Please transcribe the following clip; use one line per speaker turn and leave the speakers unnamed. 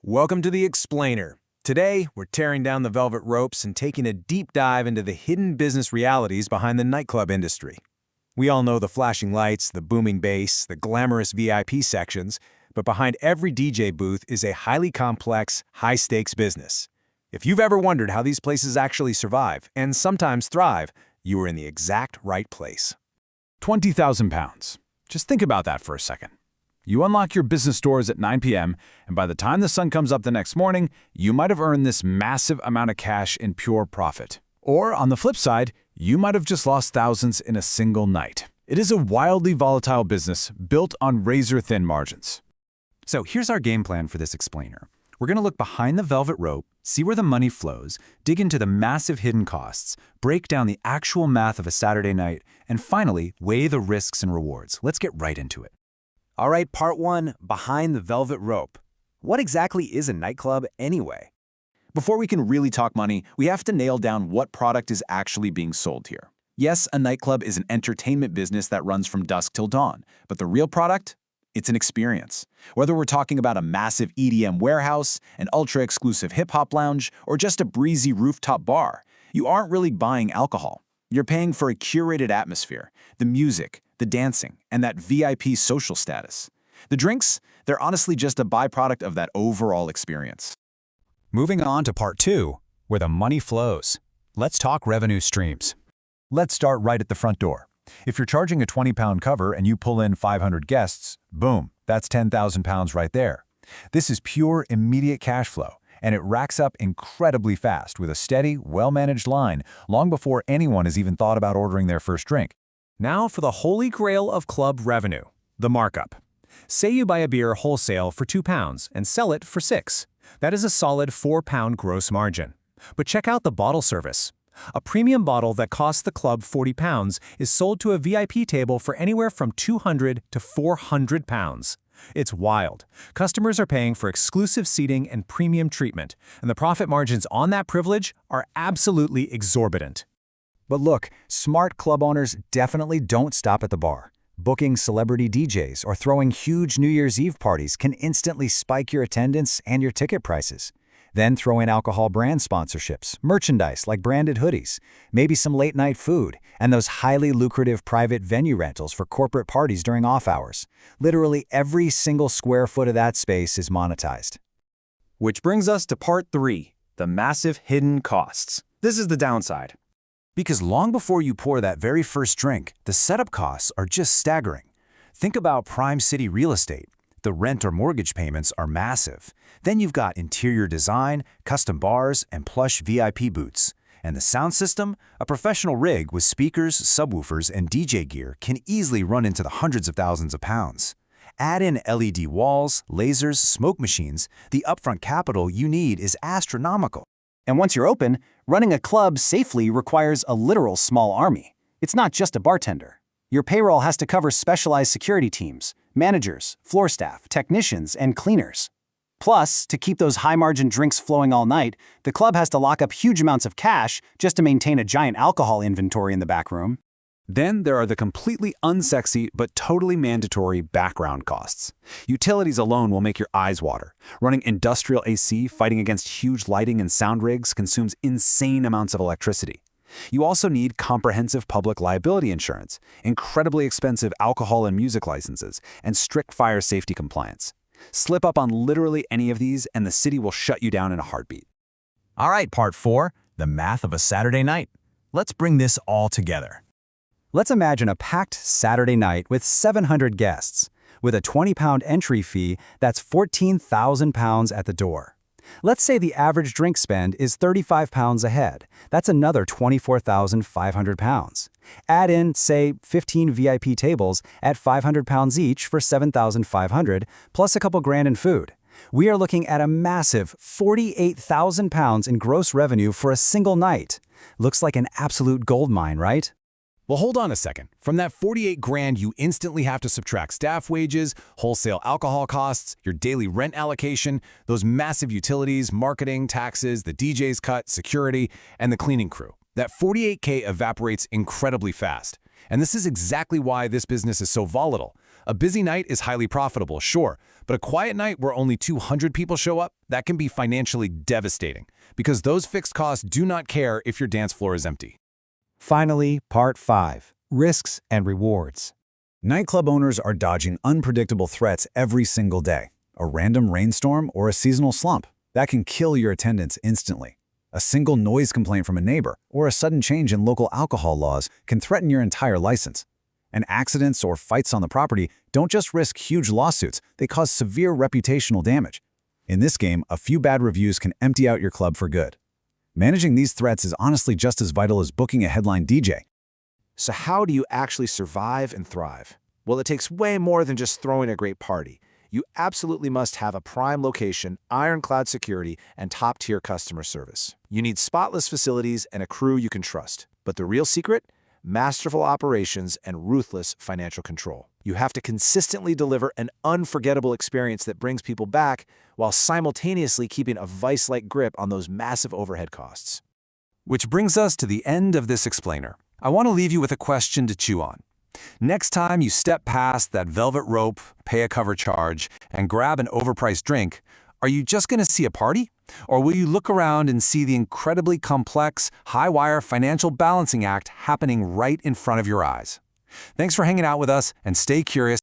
Welcome to The Explainer. Today, we're tearing down the velvet ropes and taking a deep dive into the hidden business realities behind the nightclub industry. We all know the flashing lights, the booming bass, the glamorous VIP sections, but behind every DJ booth is a highly complex, high-stakes business. If you've ever wondered how these places actually survive, and sometimes thrive, you are in the exact right place.
20,000 pounds. Just think about that for a second. You unlock your business doors at 9 p.m., and by the time the sun comes up the next morning, you might have earned this massive amount of cash in pure profit. Or, on the flip side, you might have just lost thousands in a single night. It is a wildly volatile business built on razor-thin margins.
So here's our game plan for this explainer. We're going to look behind the velvet rope, see where the money flows, dig into the massive hidden costs, break down the actual math of a Saturday night, and finally, weigh the risks and rewards. Let's get right into it.
All right, part one, behind the velvet rope. What exactly is a nightclub anyway?
Before we can really talk money, we have to nail down what product is actually being sold here. Yes, a nightclub is an entertainment business that runs from dusk till dawn, but the real product? It's an experience. Whether we're talking about a massive EDM warehouse, an ultra-exclusive hip-hop lounge, or just a breezy rooftop bar, you aren't really buying alcohol. You're paying for a curated atmosphere, the music, the dancing, and that VIP social status. The drinks, they're honestly just a byproduct of that overall experience.
Moving on to part two, where the money flows. Let's talk revenue streams.
Let's start right at the front door. If you're charging a 20-pound cover and you pull in 500 guests, boom, that's 10,000 pounds right there. This is pure, immediate cash flow, and it racks up incredibly fast with a steady, well-managed line long before anyone has even thought about ordering their first drink.
Now for the holy grail of club revenue, the markup. Say you buy a beer wholesale for £2 and sell it for $6. That is a solid £4 gross margin. But check out the bottle service. A premium bottle that costs the club £40 is sold to a VIP table for anywhere from £200 to £400. It's wild. Customers are paying for exclusive seating and premium treatment, and the profit margins on that privilege are absolutely exorbitant.
But look, smart club owners definitely don't stop at the bar. Booking celebrity DJs or throwing huge New Year's Eve parties can instantly spike your attendance and your ticket prices. Then throw in alcohol brand sponsorships, merchandise like branded hoodies, maybe some late-night food, and those highly lucrative private venue rentals for corporate parties during off hours. Literally every single square foot of that space is monetized.
Which brings us to part three, the massive hidden costs. This is the downside.
Because long before you pour that very first drink, the setup costs are just staggering. Think about prime city real estate. The rent or mortgage payments are massive. Then you've got interior design, custom bars, and plush VIP booths. And the sound system? A professional rig with speakers, subwoofers, and DJ gear can easily run into the hundreds of thousands of pounds. Add in LED walls, lasers, smoke machines, the upfront capital you need is astronomical.
And once you're open, running a club safely requires a literal small army. It's not just a bartender. Your payroll has to cover specialized security teams, managers, floor staff, technicians, and cleaners. Plus, to keep those high-margin drinks flowing all night, the club has to lock up huge amounts of cash just to maintain a giant alcohol inventory in the back room.
Then there are the completely unsexy but totally mandatory background costs. Utilities alone will make your eyes water. Running industrial AC, fighting against huge lighting and sound rigs consumes insane amounts of electricity. You also need comprehensive public liability insurance, incredibly expensive alcohol and music licenses, and strict fire safety compliance. Slip up on literally any of these and the city will shut you down in a heartbeat.
All right, part four, the math of a Saturday night. Let's bring this all together.
Let's imagine a packed Saturday night with 700 guests. With a 20-pound entry fee, that's 14,000 pounds at the door. Let's say the average drink spend is 35 pounds a head. That's another 24,500 pounds. Add in, say, 15 VIP tables at 500 pounds each for 7,500, plus a couple grand in food. We are looking at a massive 48,000 pounds in gross revenue for a single night. Looks like an absolute gold mine, right?
Well, hold on a second. From that 48 grand, you instantly have to subtract staff wages, wholesale alcohol costs, your daily rent allocation, those massive utilities, marketing, taxes, the DJ's cut, security, and the cleaning crew. That 48K evaporates incredibly fast. And this is exactly why this business is so volatile.
A busy night is highly profitable, sure, but a quiet night where only 200 people show up, that can be financially devastating, because those fixed costs do not care if your dance floor is empty.
Finally, Part 5. Risks and Rewards.
Nightclub owners are dodging unpredictable threats every single day. A random rainstorm or a seasonal slump that can kill your attendance instantly. A single noise complaint from a neighbor or a sudden change in local alcohol laws can threaten your entire license. And accidents or fights on the property don't just risk huge lawsuits, they cause severe reputational damage. In this game, a few bad reviews can empty out your club for good. Managing these threats is honestly just as vital as booking a headline DJ.
So how do you actually survive and thrive? Well, it takes way more than just throwing a great party. You absolutely must have a prime location, ironclad security, and top-tier customer service. You need spotless facilities and a crew you can trust. But the real secret? Masterful operations and ruthless financial control. You have to consistently deliver an unforgettable experience that brings people back while simultaneously keeping a vice-like grip on those massive overhead costs.
Which brings us to the end of this explainer. I want to leave you with a question to chew on. Next time you step past that velvet rope, pay a cover charge, and grab an overpriced drink, are you just going to see a party? Or will you look around and see the incredibly complex, high-wire financial balancing act happening right in front of your eyes? Thanks for hanging out with us, and stay curious.